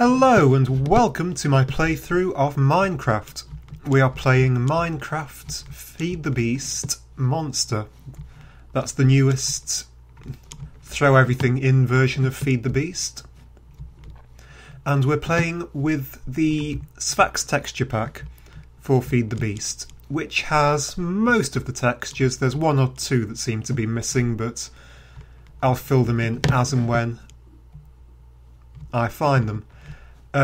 Hello and welcome to my playthrough of Minecraft. We are playing Minecraft Feed the Beast Monster. That's the newest throw everything in version of Feed the Beast. And we're playing with the Sphax texture pack for Feed the Beast, which has most of the textures. There's one or two that seem to be missing, but I'll fill them in as and when I find them.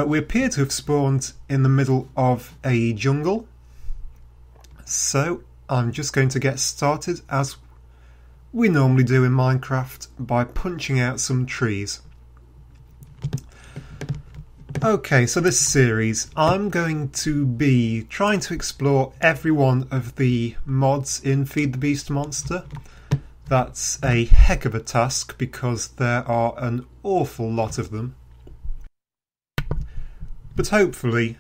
We appear to have spawned in the middle of a jungle, so I'm just going to get started as we normally do in Minecraft by punching out some trees. Okay, so this series I'm going to be trying to explore every one of the mods in Feed the Beast Monster. That's a heck of a task because there are an awful lot of them. But hopefully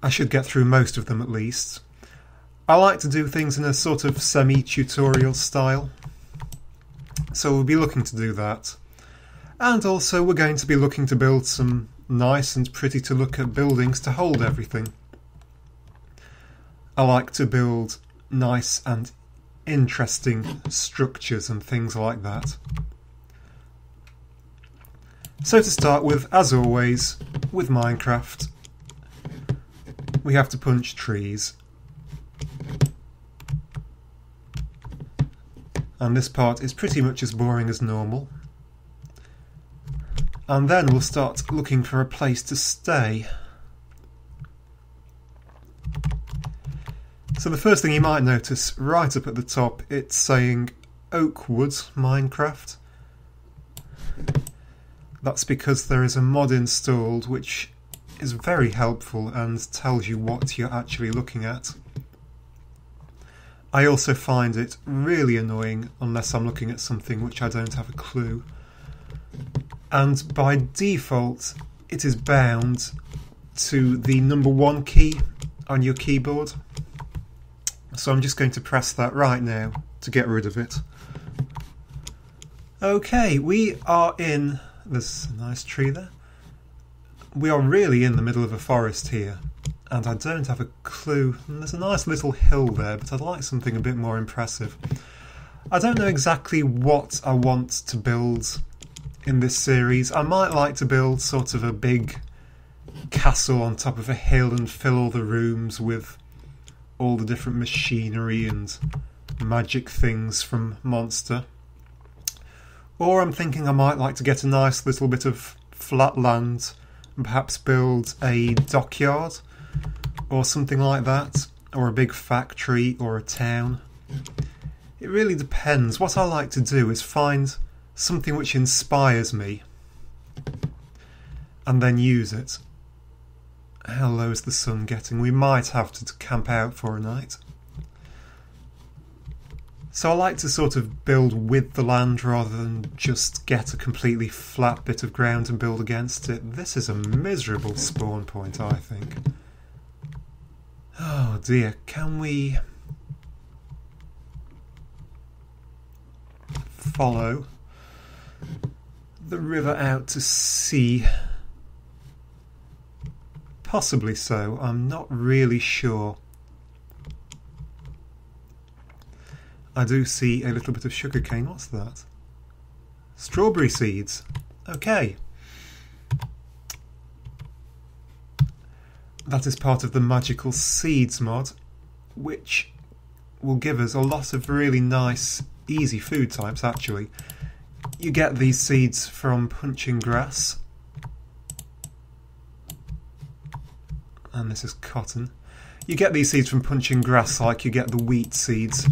I should get through most of them at least. I like to do things in a sort of semi-tutorial style, so we'll be looking to do that. And also we're going to be looking to build some nice and pretty to look at buildings to hold everything. I like to build nice and interesting structures and things like that. So to start with, as always, with Minecraft, we have to punch trees. And this part is pretty much as boring as normal. And then we'll start looking for a place to stay. So the first thing you might notice, right up at the top, it's saying Oakwood Minecraft. That's because there is a mod installed which is very helpful and tells you what you're actually looking at. I also find it really annoying unless I'm looking at something which I don't have a clue. And by default it is bound to the number 1 key on your keyboard. So I'm just going to press that right now to get rid of it. Okay, we are in... There's a nice tree there. We are really in the middle of a forest here, and I don't have a clue. And there's a nice little hill there, but I'd like something a bit more impressive. I don't know exactly what I want to build in this series. I might like to build sort of a big castle on top of a hill and fill all the rooms with all the different machinery and magic things from Monster. Or I'm thinking I might like to get a nice little bit of flat land and perhaps build a dockyard or something like that, or a big factory or a town. It really depends. What I like to do is find something which inspires me and then use it. How low is the sun getting? We might have to camp out for a night. So I like to sort of build with the land rather than just get a completely flat bit of ground and build against it. This is a miserable spawn point, I think. Oh dear, can we follow the river out to sea? Possibly so, I'm not really sure. I do see a little bit of sugarcane. What's that? Strawberry seeds. Okay. That is part of the Magical Seeds mod, which will give us a lot of really nice, easy food types, actually. You get these seeds from punching grass. And this is cotton. You get these seeds from punching grass like you get the wheat seeds.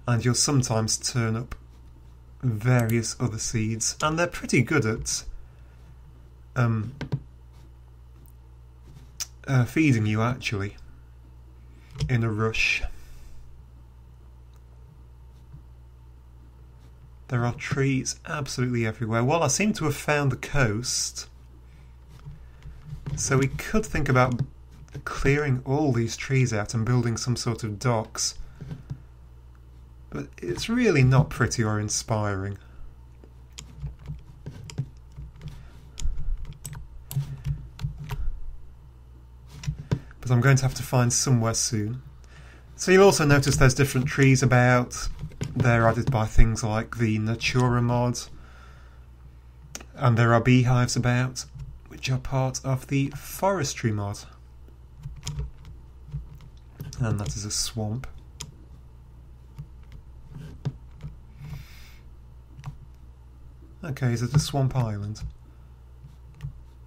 And you'll sometimes turn up various other seeds, and they're pretty good at feeding you actually in a rush. There are trees absolutely everywhere. Well, I seem to have found the coast, so we could think about clearing all these trees out and building some sort of docks. But it's really not pretty or inspiring. but I'm going to have to find somewhere soon. So you'll also notice there's different trees about. They're added by things like the Natura mod, and there are beehives about, which are part of the forestry mod. And that is a swamp. Okay, is it a swamp island?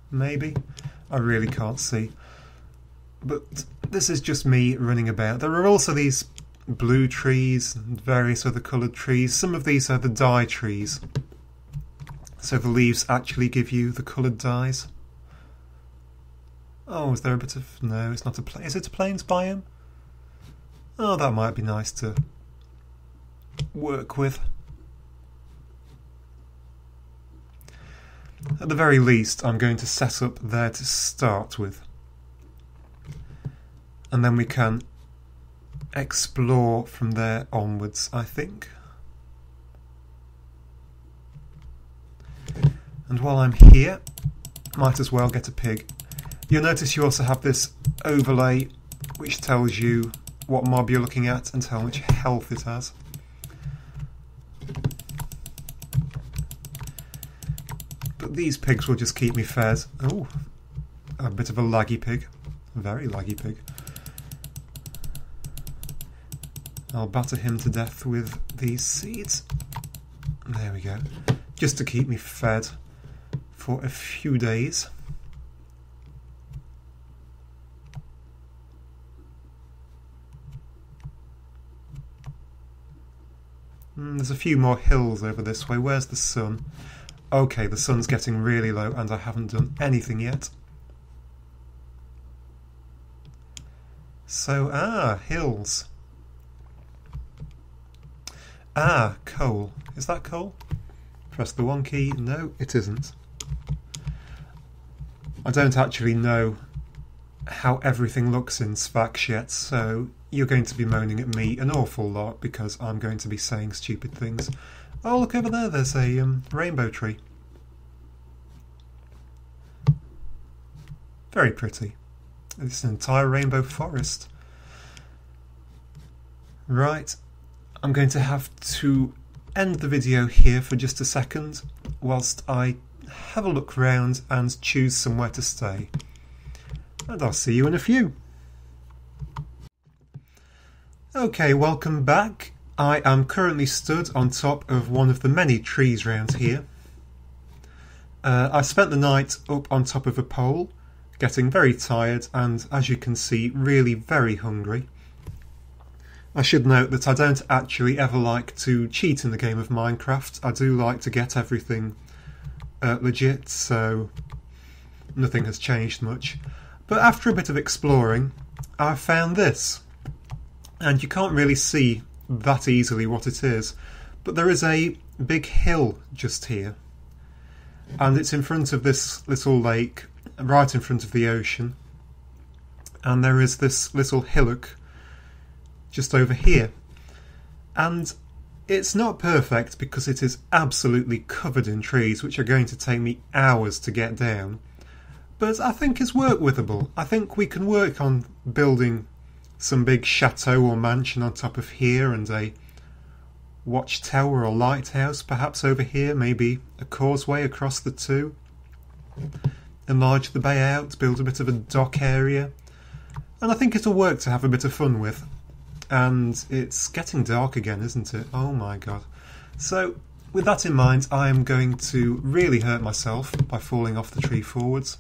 Maybe? I really can't see. But this is just me running about. There are also these blue trees and various other coloured trees. Some of these are the dye trees. So the leaves actually give you the coloured dyes. Oh, is there a bit of... No, it's not a... Is it a plains biome? Oh, that might be nice to work with. At the very least, I'm going to set up there to start with. And then we can explore from there onwards, I think. And while I'm here, might as well get a pig. You'll notice you also have this overlay which tells you what mob you're looking at and how much health it has. But these pigs will just keep me fed. Oh, a bit of a laggy pig. A very laggy pig. I'll batter him to death with these seeds. There we go. Just to keep me fed for a few days. There's a few more hills over this way. Where's the sun? Okay, the sun's getting really low and I haven't done anything yet. So, hills. Coal. Is that coal? Press the 1 key. No, it isn't. I don't actually know how everything looks in Sfax yet, so you're going to be moaning at me an awful lot because I'm going to be saying stupid things. Oh, look over there, there's a rainbow tree. Very pretty. It's an entire rainbow forest. Right, I'm going to have to end the video here for just a second whilst I have a look round and choose somewhere to stay. And I'll see you in a few. Okay, welcome back. I am currently stood on top of one of the many trees round here. I spent the night up on top of a pole, getting very tired and, as you can see, really very hungry. I should note that I don't actually ever like to cheat in the game of Minecraft. I do like to get everything legit, so nothing has changed much. But after a bit of exploring, I found this. And you can't really see that easily what it is, but there is a big hill just here. And it's in front of this little lake, right in front of the ocean. And there is this little hillock just over here. And it's not perfect because it is absolutely covered in trees, which are going to take me hours to get down. But I think it's work withable. I think we can work on building some big chateau or mansion on top of here and a watchtower or lighthouse perhaps over here, maybe a causeway across the two. Enlarge the bay out, build a bit of a dock area. And I think it'll work to have a bit of fun with. And it's getting dark again, isn't it? Oh my god. So, with that in mind, I am going to really hurt myself by falling off the tree forwards.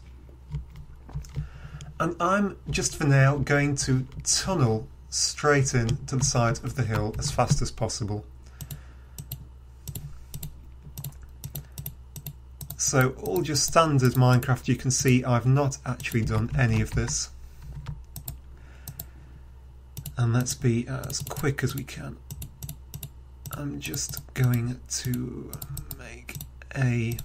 And I'm, just for now, going to tunnel straight in to the side of the hill as fast as possible. So, all just standard Minecraft, you can see I've not actually done any of this. And let's be as quick as we can. I'm just going to make a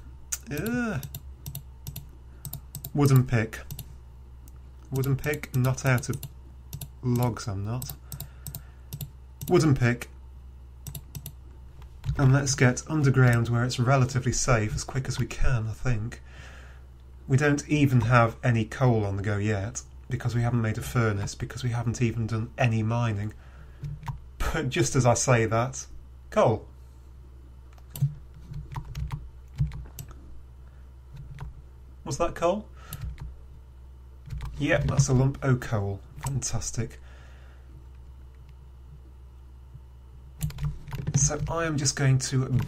wooden pick. Wooden pick, not out of logs I'm not. Wooden pick. And let's get underground where it's relatively safe as quick as we can, I think. We don't even have any coal on the go yet. because we haven't made a furnace, because we haven't even done any mining. But just as I say that, coal. Was that coal? Yep, that's a lump of coal. Fantastic. So I am just going to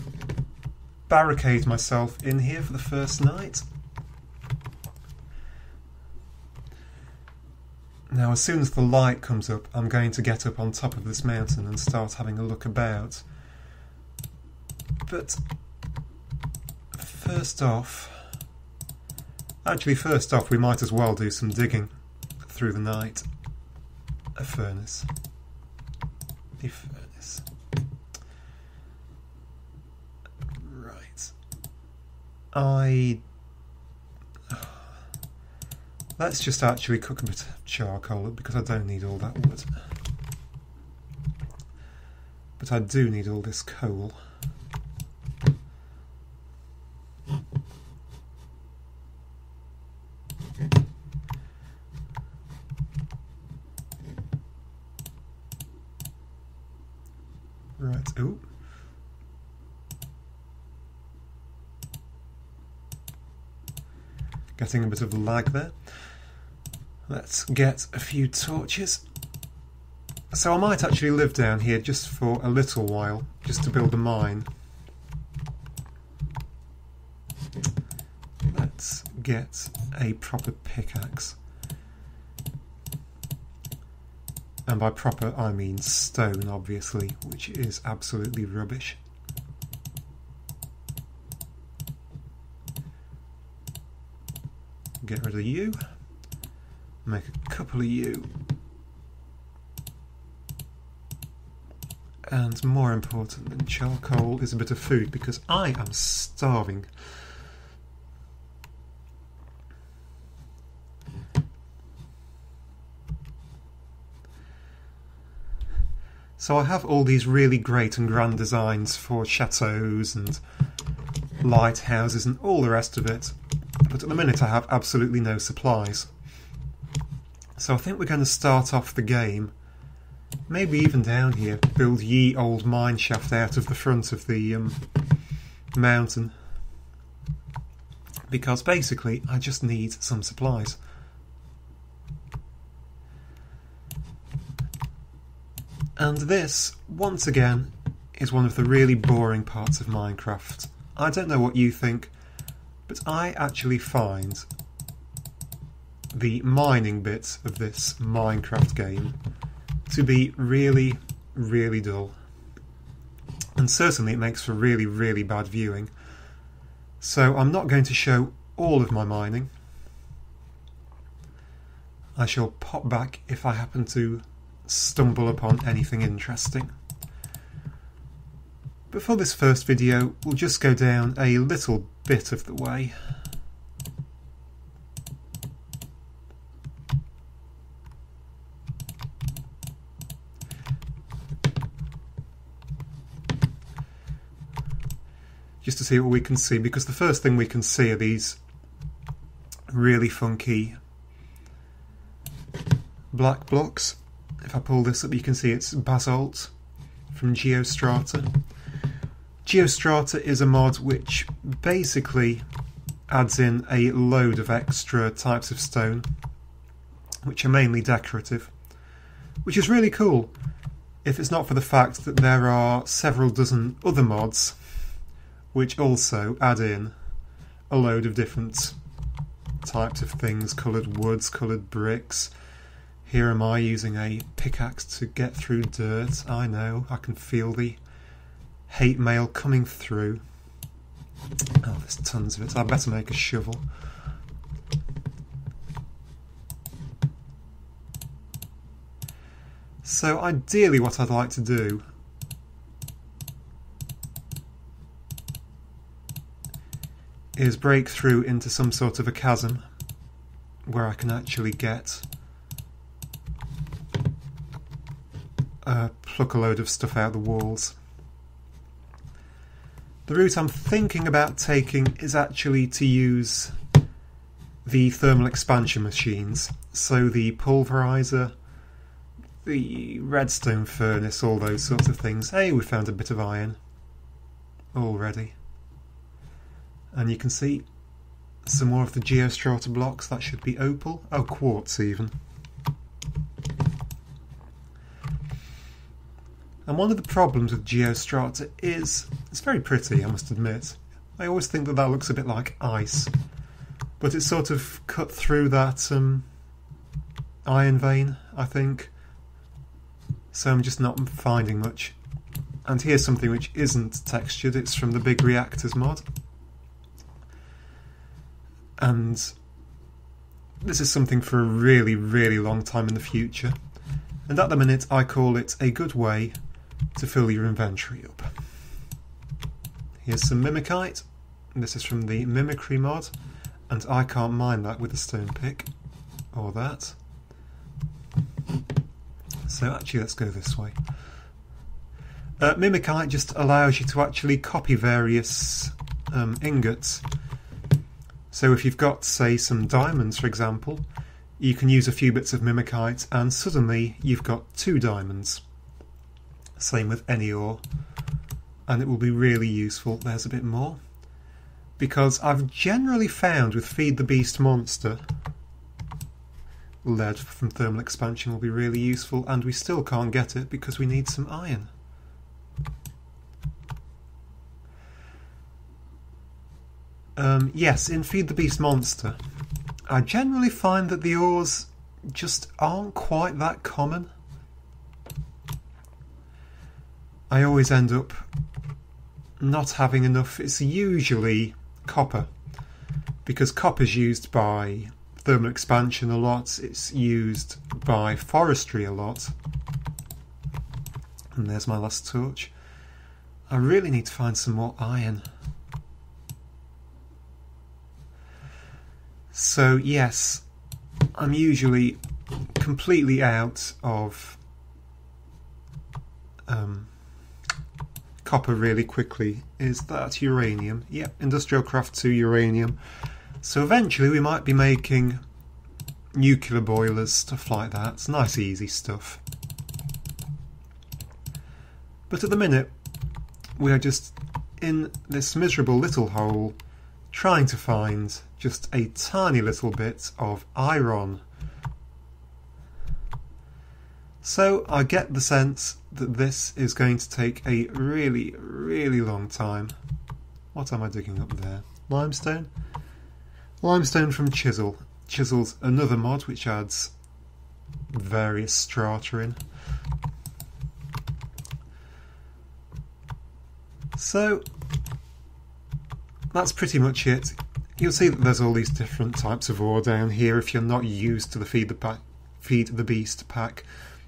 barricade myself in here for the first night. Now, as soon as the light comes up, I'm going to get up on top of this mountain and start having a look about. But first off, we might as well do some digging through the night. A furnace. A furnace. Right. Let's just actually cook a bit of charcoal up, because I don't need all that wood. But I do need all this coal. Right, ooh. Getting a bit of lag there. Let's get a few torches. So I might actually live down here just for a little while, just to build a mine. Let's get a proper pickaxe. And by proper I mean stone, obviously, which is absolutely rubbish. Get rid of you. Make a couple of you. And more important than charcoal is a bit of food, because I am starving. So I have all these really great and grand designs for chateaus and lighthouses and all the rest of it, but at the minute I have absolutely no supplies. So I think we're going to start off the game, maybe even down here, build ye old mine shaft out of the front of the mountain, because basically I just need some supplies. And this, once again, is one of the really boring parts of Minecraft. I don't know what you think, but I actually find the mining bit of this Minecraft game to be really, really dull. And certainly it makes for really, really bad viewing. So I'm not going to show all of my mining. I shall pop back if I happen to stumble upon anything interesting. But for this first video, we'll just go down a little bit of the way. Just to see what we can see, because the first thing we can see are these really funky black blocks. If I pull this up, you can see it's basalt from Geostrata. Geostrata is a mod which basically adds in a load of extra types of stone, which are mainly decorative, which is really cool, if it's not for the fact that there are several dozen other mods which also add in a load of different types of things, coloured woods, coloured bricks. Here am I using a pickaxe to get through dirt. I know, I can feel the hate mail coming through. Oh, there's tons of it. I better make a shovel. So ideally what I'd like to do is break through into some sort of a chasm where I can actually get pluck a load of stuff out the walls. The route I'm thinking about taking is actually to use the thermal expansion machines. So the pulverizer, the redstone furnace, all those sorts of things. Hey, we found a bit of iron already. And you can see some more of the geostrata blocks. That should be opal. Oh, quartz even. And one of the problems with geostrata is it's very pretty, I must admit. I always think that that looks a bit like ice, but it's sort of cut through that iron vein, I think. So I'm just not finding much. And here's something which isn't textured. It's from the Big Reactors mod. And this is something for a really, really long time in the future. And at the minute I call it a good way to fill your inventory up. Here's some mimicite. This is from the mimicry mod, and I can't mine that with a stone pick or that. So actually let's go this way. Mimicite just allows you to actually copy various ingots. So if you've got, say, some diamonds, for example, you can use a few bits of mimicite and suddenly you've got 2 diamonds. Same with any ore, and it will be really useful. There's a bit more, because I've generally found with Feed the Beast Monster, lead from thermal expansion will be really useful, and we still can't get it because we need some iron. Yes, in Feed the Beast Monster, I generally find that the ores just aren't quite that common. I always end up not having enough. It's usually copper, because copper's used by thermal expansion a lot, it's used by forestry a lot. And there's my last torch. I really need to find some more iron. So yes, I'm usually completely out of copper really quickly. Is that uranium? Yep, Industrial Craft 2 uranium. So eventually we might be making nuclear boilers, stuff like that. It's nice easy stuff. But at the minute we are just in this miserable little hole trying to find just a tiny little bit of iron. So I get the sense that this is going to take a really, really long time. What am I digging up there? Limestone? Limestone from Chisel. Chisel's another mod which adds various strata in. So that's pretty much it. You'll see that there's all these different types of ore down here if you're not used to the Feed the Beast pack.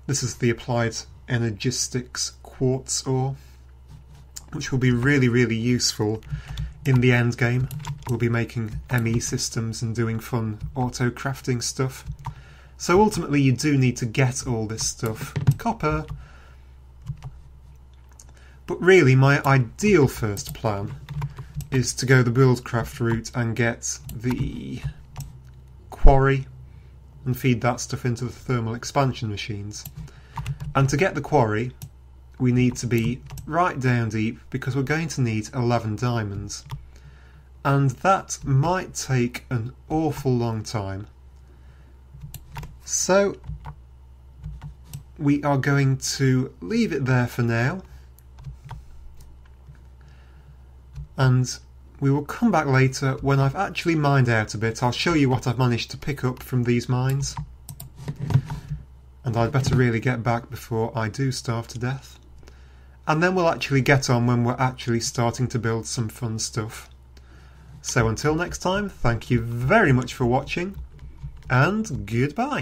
This is the Applied Energistics quartz ore, which will be really, really useful in the end game. We'll be making ME systems and doing fun auto crafting stuff. So ultimately you do need to get all this stuff. Copper. But really my ideal first plan is to go the buildcraft route and get the quarry and feed that stuff into the thermal expansion machines. And to get the quarry we need to be right down deep, because we're going to need 11 diamonds, and that might take an awful long time. So we are going to leave it there for now, and we will come back later when I've actually mined out a bit. I'll show you what I've managed to pick up from these mines, and I'd better really get back before I do starve to death. And then we'll actually get on when we're actually starting to build some fun stuff. So until next time, thank you very much for watching, and goodbye.